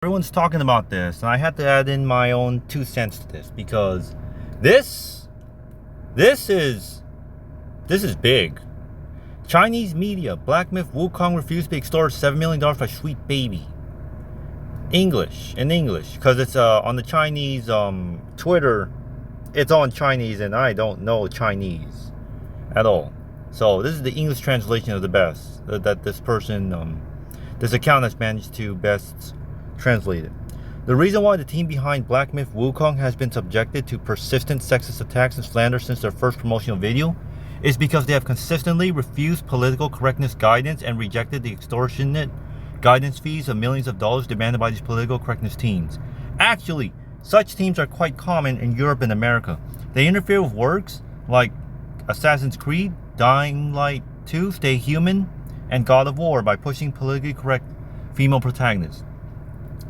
Everyone's talking about this, and I had to add in my own 2 cents to this because this is big. Chinese media, Black Myth Wukong refused to be extorted $7 million by Sweet Baby. English, because it's on the Chinese Twitter. It's on Chinese, and I don't know Chinese at all. So this is the English translation of the best that this person, this account has managed to best translate it. The reason why the team behind Black Myth Wukong has been subjected to persistent sexist attacks and slander since their first promotional video is because they have consistently refused political correctness guidance and rejected the extortionate guidance fees of millions of dollars demanded by these political correctness teams. Actually, such teams are quite common in Europe and America. They interfere with works like Assassin's Creed, Dying Light 2, Stay Human, and God of War by pushing politically correct female protagonists.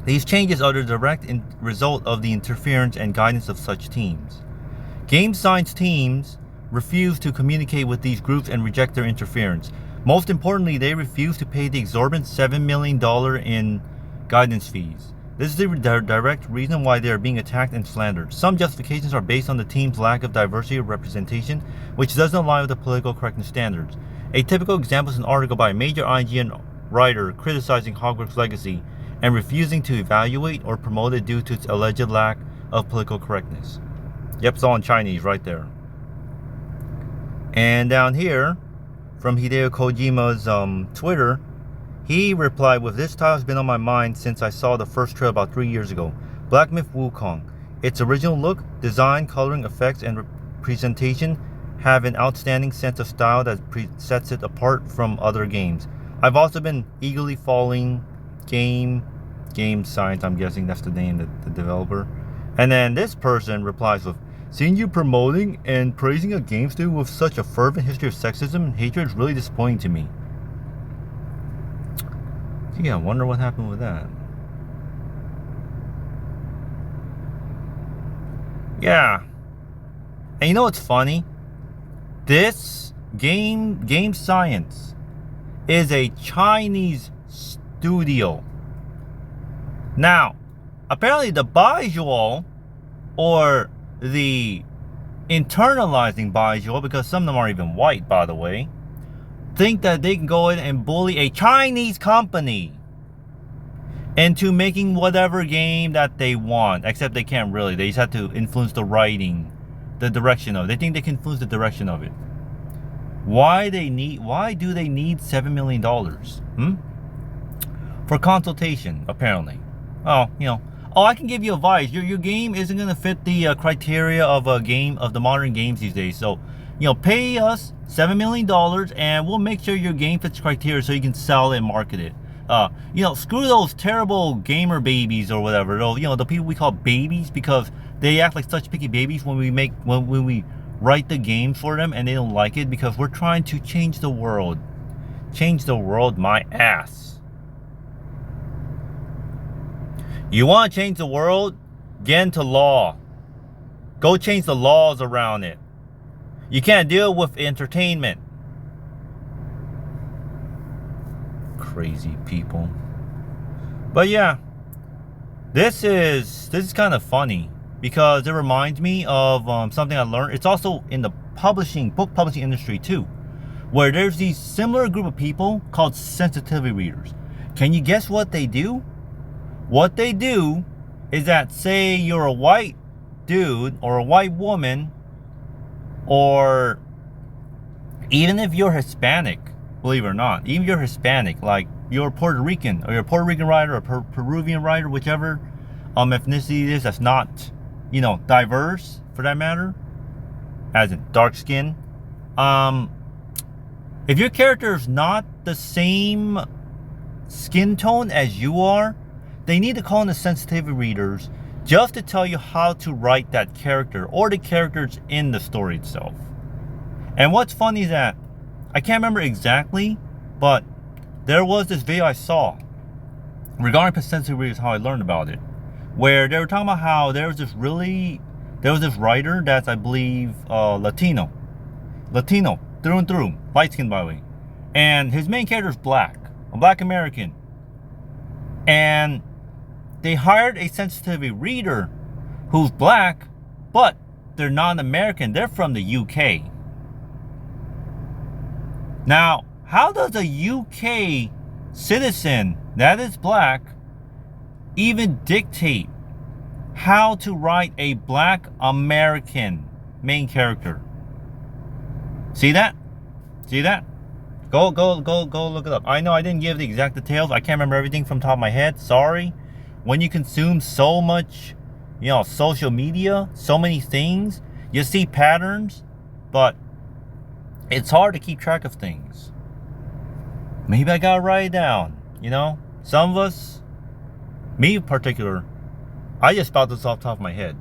These changes are the direct result of the interference and guidance of such teams. Game science teams refuse to communicate with these groups and reject their interference. Most importantly, they refuse to pay the exorbitant $7 million in guidance fees. This is the direct reason why they are being attacked and slandered. Some justifications are based on the team's lack of diversity of representation, which doesn't align with the political correctness standards. A typical example is an article by a major IGN writer criticizing Hogwarts Legacy and refusing to evaluate or promote it due to its alleged lack of political correctness. Yep, it's all in Chinese right there. And down here, from Hideo Kojima's Twitter, he replied with, "This title has been on my mind since I saw the first trailer about 3 years ago. Black Myth Wukong. Its original look, design, coloring, effects, and presentation have an outstanding sense of style that sets it apart from other games. I've also been eagerly following Game Science, I'm guessing that's the name, the developer." And then this person replies with, "Seeing you promoting and praising a game studio with such a fervent history of sexism and hatred is really disappointing to me." Yeah, I wonder what happened with that. Yeah. And you know what's funny? This Game Science is a Chinese studio. Now, apparently the visual, or the internalizing visual, because some of them are even white, by the way, think that they can go in and bully a Chinese company into making whatever game that they want, except they can't really. They just have to influence the writing, the direction of it. They think they can influence the direction of it. Why do they need $7 million? For consultation, apparently. I can give you advice. Your game isn't going to fit the criteria of the modern games these days. So, pay us $7 million and we'll make sure your game fits criteria so you can sell it and market it. Screw those terrible gamer babies or whatever. The people we call babies because they act like such picky babies when we write the game for them and they don't like it because we're trying to change the world. Change the world, my ass. You want to change the world? Get into law. Go change the laws around it. You can't deal with entertainment. Crazy people. But yeah, this is kind of funny because it reminds me of something I learned. It's also in the book publishing industry too, where there's these similar group of people called sensitivity readers. Can you guess what they do? What they do is that, say you're a white dude or a white woman, or even if you're Hispanic, believe it or not, even if you're Hispanic, like you're Puerto Rican, or you're a Puerto Rican writer, or Peruvian writer, whichever ethnicity it is that's not, diverse for that matter, as in dark skin. If your character is not the same skin tone as you are, they need to call in the sensitivity readers just to tell you how to write that character or the characters in the story itself. And what's funny is that I can't remember exactly, but there was this video I saw regarding sensitivity readers, how I learned about it, where they were talking about how there was this writer that's, I believe, Latino through and through, light skin by the way, and his main character is black, a black American, and They hired a sensitivity reader who's black, but they're non-American. They're from the UK. Now, how does a UK citizen that is black even dictate how to write a black American main character? See that? See that? Go look it up. I know I didn't give the exact details. I can't remember everything from the top of my head. Sorry. When you consume so much, social media, so many things, you see patterns, but it's hard to keep track of things. Maybe I gotta write it down. Some of us, me in particular, I just spout this off the top of my head.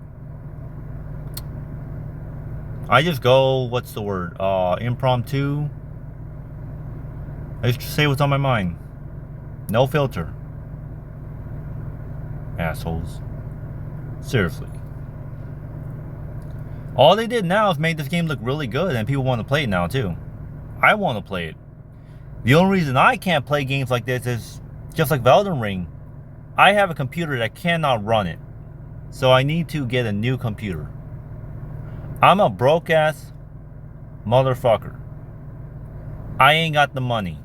I just go, what's the word? Impromptu. I just say what's on my mind. No filter. Assholes. Seriously. All they did now is make this game look really good, and people want to play it now too. I want to play it. The only reason I can't play games like this is, just like Elden Ring, I have a computer that cannot run it. So I need to get a new computer. I'm a broke ass motherfucker. I ain't got the money.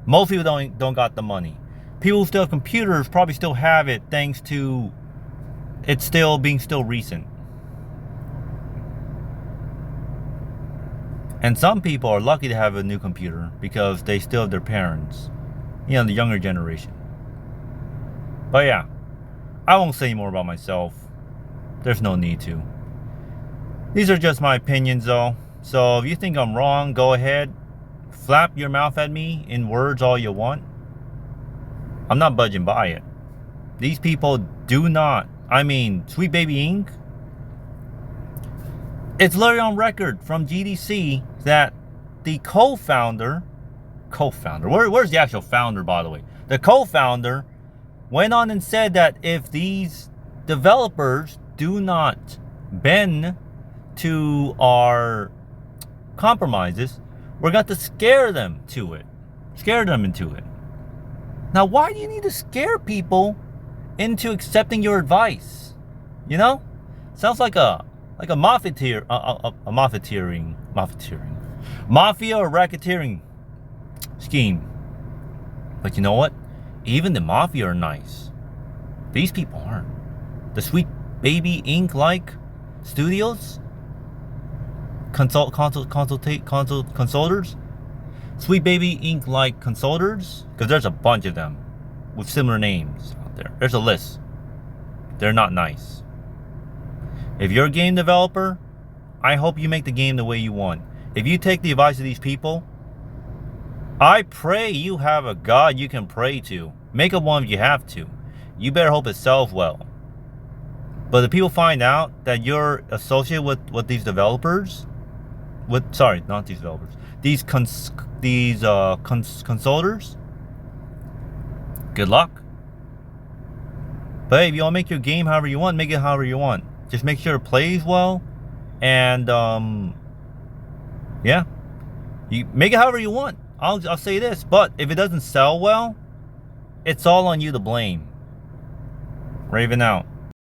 Most people don't got the money. People who still have computers probably still have it thanks to it still being recent. And some people are lucky to have a new computer because they still have their parents. The younger generation. But yeah, I won't say more about myself. There's no need to. These are just my opinions though. So if you think I'm wrong, go ahead. Flap your mouth at me in words all you want. I'm not budging by it. These people do not. Sweet Baby Inc. It's literally on record from GDC that the co-founder, where's the actual founder, by the way? The co-founder went on and said that if these developers do not bend to our compromises, we're going to scare them into it. Now, why do you need to scare people into accepting your advice? Sounds like a mafia or racketeering scheme. But you know what? Even the mafia are nice. These people aren't. The Sweet Baby Inc. like studios, consulters, Sweet Baby Inc. like consulters, because there's a bunch of them with similar names out there. There's a list. They're not nice. If you're a game developer, I hope you make the game the way you want. If you take the advice of these people, I pray you have a God you can pray to. Make up one if you have to. You better hope it sells well. But if people find out that you're associated with these developers, not these developers, these consulters, good luck. But hey, if you want to make your game however you want, make it however you want. Just make sure it plays well, and yeah, you make it however you want. I'll say this, but if it doesn't sell well, it's all on you to blame. Raven out.